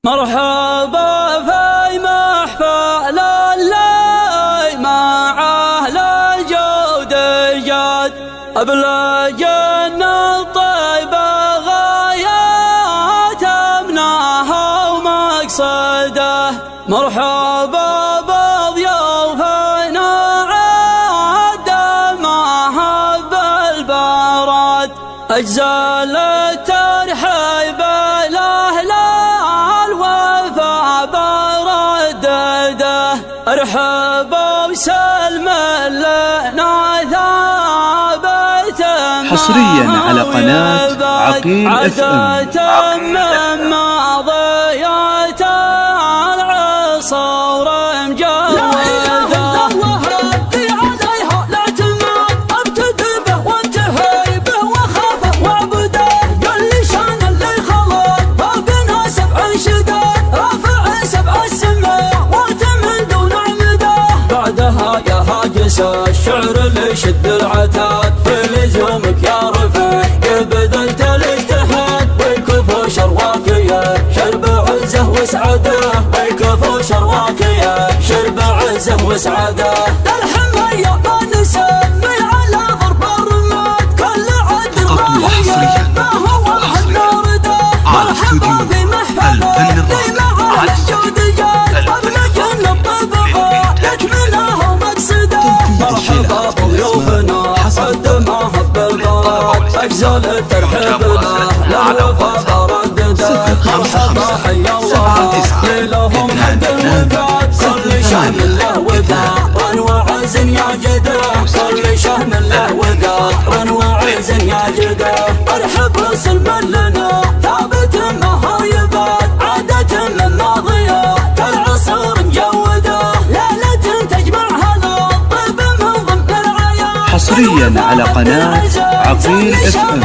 مرحبا في محفل الليل مع أهل الجود جاد أبلج الطيبة غايات أمنها ومقصده. مرحبا بضيوفنا عاد محب البرد أجزل الترحيب لأهل الوفا بردده. ارحبوا وسلم لنا ثابت حصريا على قناة عقيل FM. من ماضيات العصور الشعر اللي يشد العتاد في لزومك يا رفيق بذلت الاجتهاد ويكفو شرواكيه شرب عزه وسعاده ويكفو شرواكيه شرب عزه وسعاده. الحمايه ما نسمي على ضرب الرماد كل عد الراهيه ما هو النار ده. مرحبا في محفل في مع الجود جاد ابلج الطبقه يكمله مقصده. مرحبا بضيوفنا قدمها بالبرد أجزل الترحيب له للوفا بردده. مرحبا حيا الله لهم حد الوداد كل شهم له ودار وعز يا جده كل شهم له ودار وعز يا جده. ارحب سلما لنا ثابت ما يباد عادة من ماضيات العصر مجوده ليلة تجمعها الطيب من ضمن العياد. حصريا على قناة عقيل FM.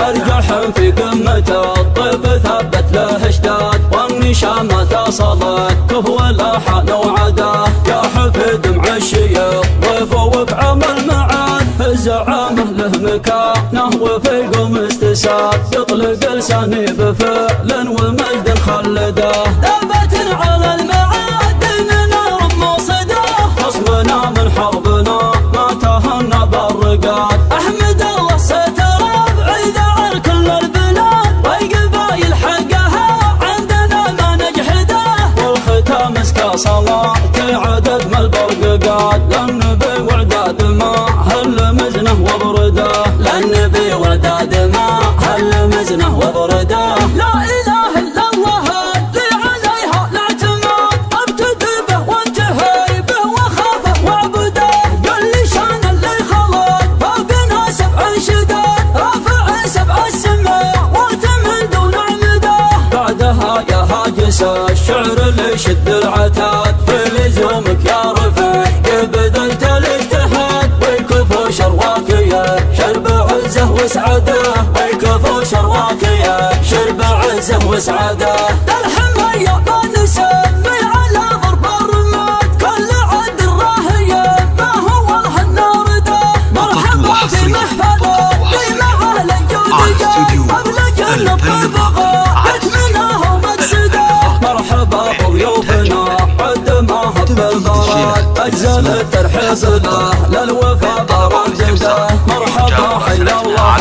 ارجح في قمة الطيب ثبت له اشتاد والنشامة صلت كفو الاحان وعداه. يا حفيد معشيه ضيفه وبعمل معاد الزعامه له مكانه وفي القوم استساد يطلق لساني بفعل ومجد خلده. ثبت على المعاد اننا مصده خصمنا من حربنا ما تهنى بالرقاد. احمد الله ستر بعيد عن كل البلاد والقبايل حقها عندنا ما نجحده. والختام اسكى صلاة عدد ما البرقاد للنبي وعداد ما هل مزنه وبرده. للنبي وداد ما هل مزنه وبرده. لا اله الا الله اللي عليها الاعتماد ابتدي به وانتهي به وخافه واعبده. قل لي شان اللي خلق فوقنا 7 شداد رافع 7 السماوات من دون عمده. بعدها يا هاجس الشعر اللي يشد العتاد في لزومك يا رفيق بذلت الاجتهاد ويكفو شرواكيه شرب عزه وسعاده ويكفو شرواكيه شرب عزه وسعاده. الحمايه ما نسمي على ضرب الرماد كل عد الراهيه ما هو النار ده. مرحبا في محفله في مع اهل الجود جاد ابلج الطبقه يكمله مقصده. مرحبا بضيوفنا قدمها بالبرد أجزل الترحيب له للوفا بردده. مرحبا حيا الله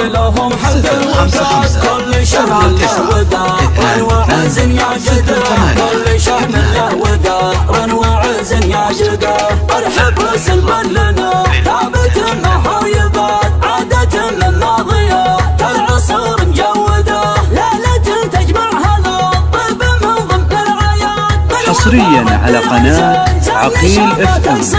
لهم حد الوداد كل شهم له ودار وعز يا جده كل شهم له ودار وعز يا جده. ارحب سلما لنا ثابت ما يباد عادة من ماضيات العصر مجوده ليلة تجمعها الطيب من ضمن العياد. حصريا على قناة عقيل FM.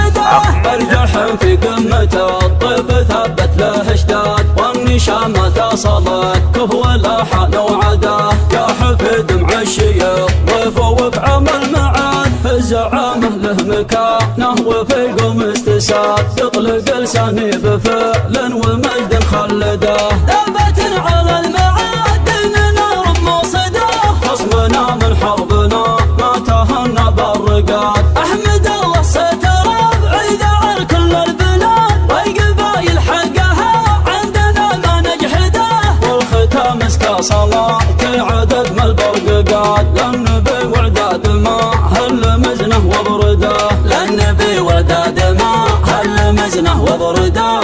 ارجح في قمة الطيب ثبت له اشتاد والنشامة صلت كفو الاحان وعداه. يا حفيد معشيه ضيفه وبعمل معاد الزعامه له مكانه وفي القوم استساد يطلق لساني بفعل ومجد خلده. ثبت على المعاد اننا مصده خصمنا من حربنا ما تهنى بالرقاد. احمد الله ستر بعيد عن كل البلاد والقبايل حقها عندنا ما نجحده. والختام اسكى صلاة عدد ما البرقاد قاد للنبي وعداد ما هل مزنه وبرده للنبي وعداد ما هل مزنه وبرده.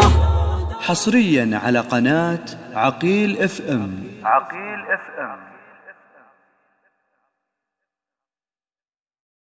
حصريا على قناة عقيل FM.